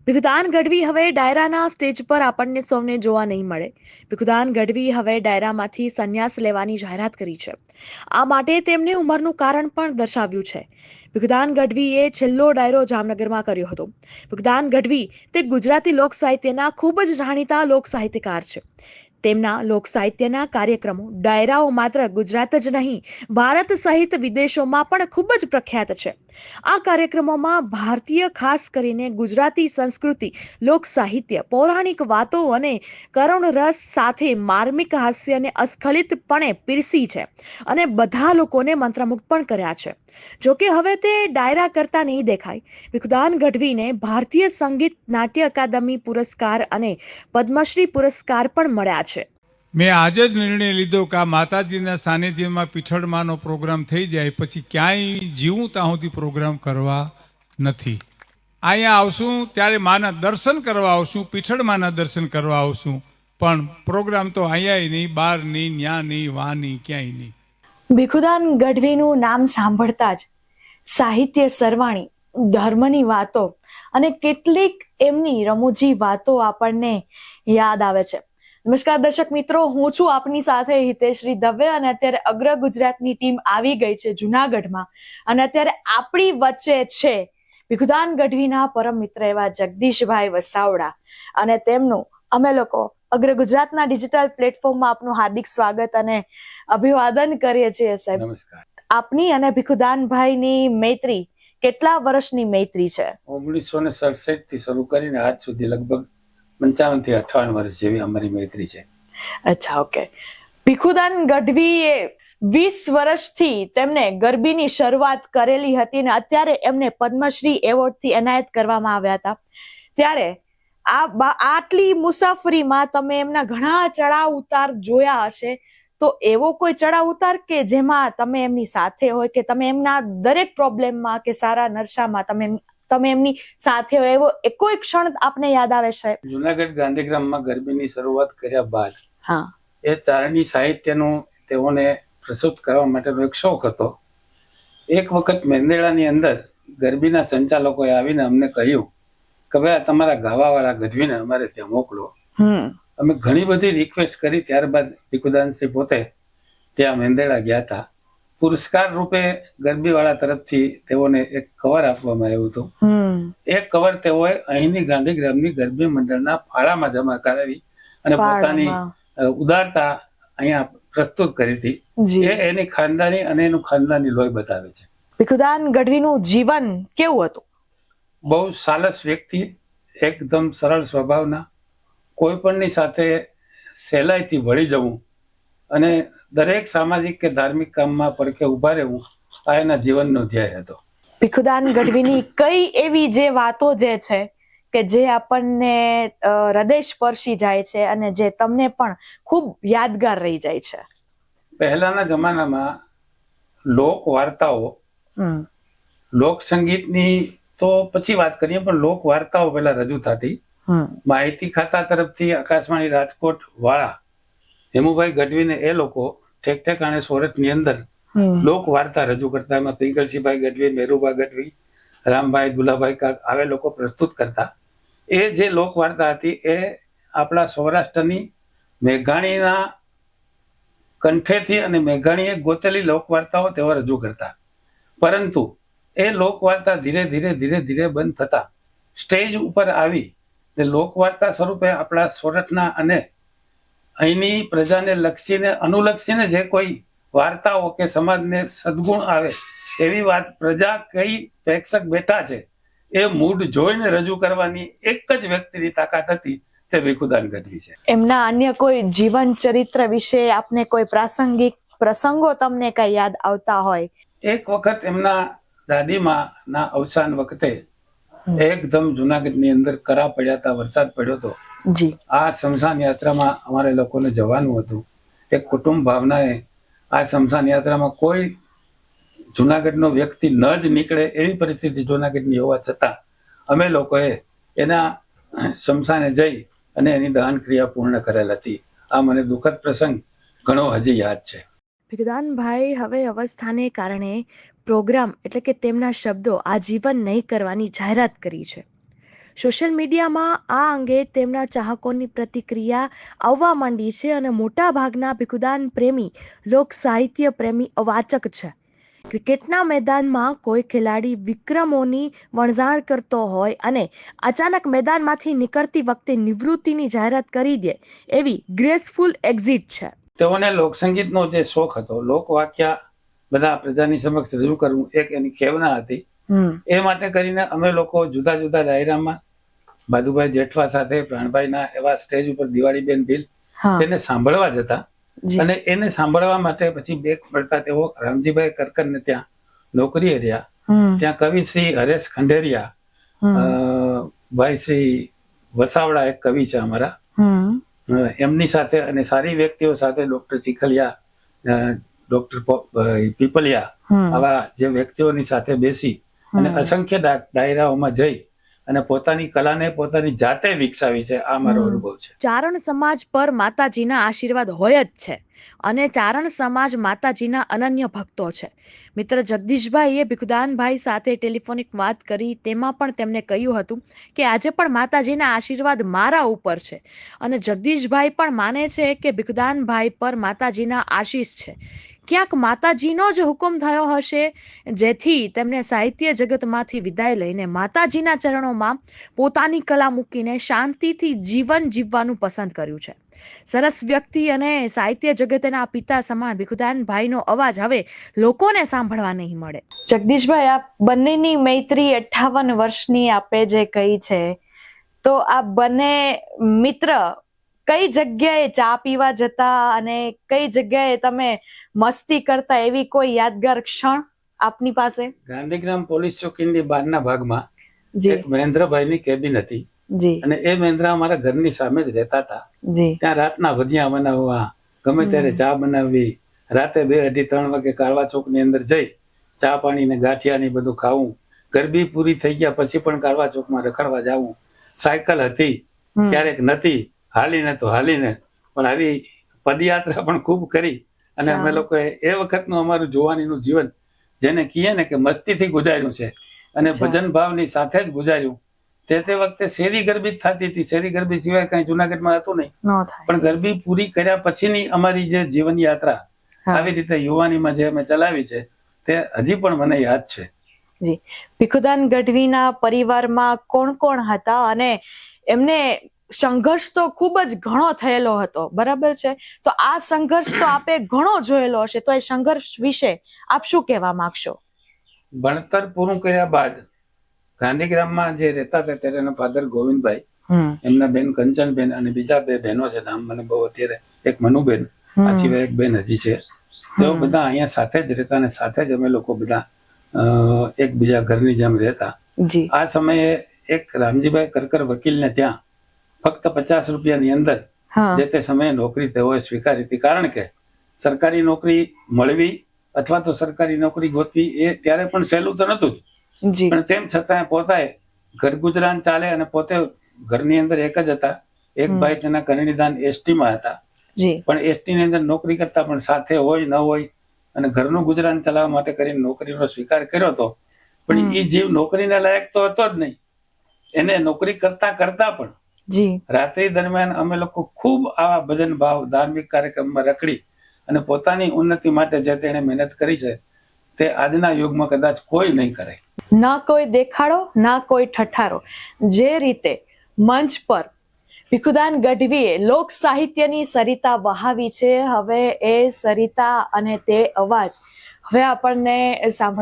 ભીખુદાન ગઢવી હવે ડાયરાના સ્ટેજ પર આપણને સૌને જોવા નહીં મળે. ભીખુદાન ગઢવી હવે ડાયરામાંથી સંન્યાસ લેવાની જાહેરાત કરી છે. આ માટે તેમણે ઉંમરનું કારણ પણ દર્શાવ્યું છે. ભીખુદાન ગઢવીએ છેલ્લો ડાયરો જામનગરમાં કર્યો હતો. ભીખુદાન ગઢવી તે ગુજરાતી લોક સાહિત્યના ખૂબ જ જાણીતા લોક સાહિત્યકાર છે. તેમના લોક સાહિત્યના કાર્યક્રમો ડાયરાઓ માત્ર ગુજરાત જ નહીં, ભારત સહિત વિદેશોમાં પણ ખૂબ જ પ્રખ્યાત છે. આ કાર્યક્રમોમાં ભારતીય, ખાસ કરીને ગુજરાતી સંસ્કૃતિ, લોક સાહિત્ય, પૌરાણિક વાતો અને કરુણ રસ સાથે માર્મિક હાસ્ય અને અસ્ખલિતપણે પીરસી છે અને બધા લોકોને મંત્રમુગ્ધ પણ કર્યા છે. જોકે હવે તે ડાયરા કરતા નહીં દેખાય. ભીખુદાન ગઢવીને ભારતીય સંગીત નાટ્ય અકાદમી પુરસ્કાર અને પદ્મશ્રી પુરસ્કાર પણ મળ્યા છે. મેં આજે જ નિર્ણય લીધો કે આ માતાજીના સાનિધ્યમાં પીઠળમાંનો પ્રોગ્રામ થઈ જાય પછી ક્યાંય જીવું ત્યાં સુધી પ્રોગ્રામ કરવા નથી. અહીંયા આવશું ત્યારે માના દર્શન કરવા આવશું, પીઠળમાંના દર્શન કરવા આવશું, પણ પ્રોગ્રામ તો અહીંયા નહીં, બહાર નહીં, ન્યા નહીં, વા નહીં, ક્યાંય નહીં. ભીખુદાન ગઢવીનું નામ સાંભળતા જ સાહિત્ય સરવાણી, ધર્મની વાતો અને કેટલીક એમની રમૂજી વાતો આપણને યાદ આવે છે. નમસ્કાર દર્શક મિત્રો, હું છું આપની સાથે હિતેશ્રી દવે અને અત્યારે અગ્ર ગુજરાતની ટીમ આવી ગઈ છે જુનાગઢમાં અને અત્યારે આપણી વચ્ચે છે ભીખુદાન ગઢવીના પરમ મિત્ર એવા જગદીશભાઈ વસાવડા અને તેમનું અમે લોકો અગ્ર ગુજરાતના ડિજિટલ પ્લેટફોર્મમાં આપનું હાર્દિક સ્વાગત અને અભિવાદન કરીએ છીએ. સાહેબ નમસ્કાર. આપની અને ભીખુદાનભાઈની મૈત્રી કેટલા વર્ષની મૈત્રી છે? 1967 થી શરૂ કરીને આજ સુધી લગભગ 55 થી 58 વર્ષ જેવી અમારી મૈત્રી છે. અચ્છા, ઓકે. ભીખુદાન ગઢવીએ 20 વર્ષથી તેમને ગરબીની શરૂઆત કરેલી હતી અને અત્યારે એમને પદ્મશ્રી એવોર્ડથી એનાયત કરવામાં આવ્યા હતા. ત્યારે આટલી મુસાફરીમાં તમે એમના ઘણા ચડાવ ઉતાર જોયા હશે, તો એવો કોઈ ચડાવ ઉતાર કે જેમાં તમે એમની સાથે હોય કે તમે એમના દરેક પ્રોબ્લેમમાં કે સારા નરસામાં તમે એમની સાથે હોય, એવો કોઈ ક્ષણ આપને યાદ આવે છે? જુનાગઢ ગાંધીગ્રામમાં ગરબીની શરૂઆત કર્યા બાદ હા, એ ચારણી સાહિત્યનું તેઓને પ્રસ્તુત કરવા માટેનો એક શોખ હતો. એક વખત મેંદેડાની અંદર ગરબીના સંચાલકોએ આવીને અમને કહ્યું કે ભાઈ તમારા ગાવાવાળા ગઢવીને અમારે ત્યાં મોકલો. અમે ઘણી બધી રિક્વેસ્ટ કરી. ત્યારબાદ ભીખુદાનશ્રી પોતે ત્યાં મેંદેડા ગયા હતા. પુરસ્કાર રૂપે ગરબીવાળા તરફથી તેઓને એક કવર આપવામાં આવ્યું હતું. એ કવર તેઓએ અહીંની ગાંધીગ્રામની ગરબી મંડળના ફાળામાં જમા કરાવી અને પોતાની ઉદારતા અહીંયા પ્રસ્તુત કરી હતી. એ એની ખાનદાની અને એનું ખાનદાની લોહી બતાવે છે. ભીખુદાન ગઢવીનું જીવન કેવું હતું? બહુ સાલસ વ્યક્તિ, એકદમ સરળ સ્વભાવના, કોઈ પણની સાથે સહેલાઈથી ભળી જવું અને દરેક સામાજિક કે ધાર્મિક કામમાં પડખે ઉભા રહેવું, આ એના જીવનનો ધ્યેય હતો. ભીખુદાન ગઢવીની કઈ એવી જે વાતો જે છે કે જે આપણને હૃદય સ્પર્શી જાય છે અને જે તમને પણ ખૂબ યાદગાર રહી જાય છે? પહેલાના જમાનામાં લોક વાર્તાઓ, લોક સંગીતની તો પછી વાત કરીએ, પણ લોક વાર્તાઓ પહેલા રજૂ થતી. માહિતી ખાતા તરફથી આકાશવાણી રાજકોટ વાળા હેમુભાઈ ગઢવીને એ લોકો ઠેક ઠેકાણે સોરઠની અંદર લોક વાર્તા રજૂ કરતા. એમાં પિંગલસિંહભાઈ ગઢવી, મેરુભા ગઢવી, રામભાઈ, દુલાભાઈ કાક આવે લોકો પ્રસ્તુત કરતા. એ જે લોક વાર્તા હતી એ આપણા સૌરાષ્ટ્રની મેઘાણીના કંઠેથી અને મેઘાણીએ ગોતેલી લોક વાર્તાઓ તેઓ રજૂ કરતા. પરંતુ એ લોક વાર્તા ધીરે ધીરે બંધ થતા સ્ટેજ ઉપર આવી ને લોકવાર્તા સ્વરૂપે આપણા સોરઠના અને અહીંની પ્રજાને લક્ષીને અનુલક્ષીને જે કોઈ વાર્તાઓ કે સમાજને સદગુણ આવે એવી વાત પ્રજા કઈ પ્રેક્ષક બેઠા છે એ મૂડ જોઈને રજૂ કરવાની એક જ વ્યક્તિની તાકાત હતી, તે ભીખુદાન ગઢવી છે. એમના અન્ય કોઈ જીવન ચરિત્ર વિશે આપને કોઈ પ્રાસંગિક પ્રસંગો તમને કઈ યાદ આવતા હોય? એક વખત એમના દાદીમા ના અવસાન વખતે એકદમ જુનાગઢની અંદર કરા પડ્યા હતા, વરસાદ પડ્યો હતો. આ શમશાન યાત્રામાં અમારે લોકોને જવાનું હતું. એક કુટુંબ ભાવનાએ આ શમશાન યાત્રામાં કોઈ જુનાગઢનો વ્યક્તિ ન જ નીકળે એવી પરિસ્થિતિ જુનાગઢની હોવા છતાં અમે લોકોએ એના શમશાને જઈ અને એની દહન ક્રિયા પૂર્ણ કરેલ હતી. આ મને દુઃખદ પ્રસંગ ઘણો હજી યાદ છે. ભીખુદાનભાઈ હવે અવસ્થાને કારણે પ્રોગ્રામ એટલે કે તેમના શબ્દો આજીવન નહીં કરવાની જાહેરાત કરી છે. સોશિયલ મીડિયામાં આ અંગે તેમના ચાહકોની પ્રતિક્રિયા આવવા માંડી છે અને મોટા ભાગના ભીખુદાન પ્રેમી લોક સાહિત્ય પ્રેમી અવાચક છે. ક્રિકેટના મેદાનમાં કોઈ ખેલાડી વિક્રમોની વણઝાર કરતો હોય અને અચાનક મેદાનમાંથી નીકળતી વખતે નિવૃત્તિની જાહેરાત કરી દે એવી ગ્રેસફુલ એક્ઝિટ છે. તેઓને લોકસંગીતનો જે શોખ હતો, લોકવાક્ય બધા પ્રજાની સમક્ષ રજૂ કરવું એક એની ખેવના હતી. એ માટે કરીને અમે લોકો જુદા જુદા ડાયરામાં બાદુભાઈ જેઠવા સાથે પ્રાણભાઈના એવા સ્ટેજ ઉપર દિવાળીબેન ભીલ તેને સાંભળવા જતા અને એને સાંભળવા માટે પછી બેક મળતા તેઓ રામજીભાઈ કરકરને ત્યાં નોકરીએ રહ્યા. ત્યાં કવિ શ્રી હરેશ ખંડેરિયા, ભાઈ શ્રી વસાવડા એક કવિ છે અમારા, એમની સાથે અને સારી વ્યક્તિઓ સાથે ડોક્ટર ચીખલિયા, ડોક્ટર પીપલિયા, આવા જે વ્યક્તિઓની સાથે બેસી અને અસંખ્ય ડાયરાઓમાં જઈ અને પોતાની કલાને પોતાની જાતે વિકસાવી છે. આ મારો અનુભવ છે. ચારણ સમાજ પર માતાજીના આશીર્વાદ હોય જ છે અને ચારણ સમાજ માતાજીના અનન્ય ભક્તો છે. મિત્ર જગદીશભાઈએ ભીખુદાનભાઈ સાથે ટેલિફોનિક વાત કરી. તેમાં પણ તેમણે કહ્યું હતું કે આજે પણ માતાજીના આશીર્વાદ મારા ઉપર છે અને જગદીશભાઈ પણ માને છે કે ભીખુદાનભાઈ પર માતાજીના આશીષ છે. ક્યાંક માતાજીનો જ હુકમ થયો હશે જેથી તેમણે સાહિત્ય જગતમાંથી વિદાય લઈને માતાજીના ચરણોમાં પોતાની કલા મૂકીને શાંતિથી જીવન જીવવાનું પસંદ કર્યું છે. સરસ વ્યક્તિ અને સાહિત્ય જગતના પિતા સમાન ભીખુદાનભાઈનો અવાજ હવે લોકોને સાંભળવા નહીં મળે. જગદીશભાઈ, આ બંનેની મૈત્રી 58 વર્ષની આપે જે કહી છે, તો આ બંને મિત્ર કઈ જગ્યાએ ચા પીવા જતા અને કઈ જગ્યાએ તમે મસ્તી કરતા, એવી કોઈ યાદગાર ક્ષણ આપની પાસે? ગાંધીગ્રામ પોલીસ ચોકીની બહારના ભાગમાં એક મહેન્દ્રભાઈની કેબિન હતી અને એ મહેન્દ્ર અમારા ઘરની સામે જ રહેતા હતા. ત્યાં રાતના ભજીયા બનાવવા, ગમે ત્યારે ચા બનાવવી, રાતે 2, 2:30, 3 વાગે કાળવા ચોકની અંદર જઈ ચા પાણી ને ગાંઠિયા ને બધું ખાવું. ગરબી પૂરી થઈ ગયા પછી પણ કાળવા ચોકમાં રખડવા જવું. સાયકલ હતી, ક્યારેક નથી, હાલીને તો હાલીને, પણ આવી પદયાત્રા પણ ખૂબ કરી અને અમે લોકોએ એ વખતનું અમારું જુવાનીનું જીવન જેને કહીએ ને કે મસ્તીથી ગુજાર્યું છે અને ભજન ભાવની સાથે જ ગુજાર્યું. તે વખતે શેરી ગરબી જ થતી હતી. શેરી ગરબી સિવાય કઈ જુનાગઢમાં હતું નહીં, પણ ગરબી પૂરી કર્યા પછીની અમારી જે જીવન યાત્રા આવી રીતે યુવાનીમાં જે અમે ચલાવી છે તે હજી પણ મને યાદ છે. જી, ભીખુદાન ગઢવીના પરિવારમાં કોણ કોણ હતા અને એમને સંઘર્ષ તો ખૂબ જ ઘણો થયેલો હતો, બરાબર છે? તો આ સંઘર્ષ તો આપે ઘણો જોયેલો હશે, તો એ સંઘર્ષ વિશે આપ શું કહેવા માંગશો? ભણતર પૂરું કર્યા બાદ ગાંધીગ્રામમાં જે રહેતા હતા ત્યારે એના ફાધર ગોવિંદભાઈ, એમના બેન કંચનબેન અને બીજા 2 બહેનો છે, નામ મને બહુ અત્યારે, એક મનુબેન, આ સિવાય એક બેન હજી છે. તેઓ બધા અહીંયા સાથે જ રહેતા અને સાથે જ અમે લોકો બધા એકબીજા ઘરની જેમ રહેતા. આ સમયે એક રામજીભાઈ કરકર વકીલને ત્યાં ફક્ત 50 રૂપિયાની અંદર જે તે સમયે નોકરી તેઓએ સ્વીકારી હતી. કારણ કે સરકારી નોકરી મળવી અથવા તો સરકારી નોકરી ગોતવી એ ત્યારે પણ સહેલું તો નતું જ, પણ તેમ છતાં પોતાએ ઘર ગુજરાન ચાલે અને પોતે ઘરની અંદર એક જ હતા. એક ભાઈ તેના કરણીદાન એસટીમાં હતા, પણ એસટી ની અંદર નોકરી કરતા પણ સાથે હોય ન હોય અને ઘરનું ગુજરાન ચલાવવા માટે કરીને નોકરીનો સ્વીકાર કર્યો હતો. પણ એ જીવ નોકરીના લાયક તો હતો જ નહીં. એને નોકરી કરતા કરતા પણ રાત્રિ દરમિયાન અમે લોકો ખૂબ આવા ભજન ભાવ ધાર્મિક કાર્યક્રમમાં રખડી અને પોતાની ઉન્નતિ માટે જે તેણે મહેનત કરી છે તે આજના યુગમાં કદાચ કોઈ નહીં કરે. ના કોઈ દેખાડો, ના કોઈ ઠઠારો. જે રીતે મંચ પર ભીખુદાન ગઢવીએ લોક સાહિત્યની સરિતા વહાવી છે, હવે એ સરિતા અને તે અવાજ હવે આપણને સાંભળવા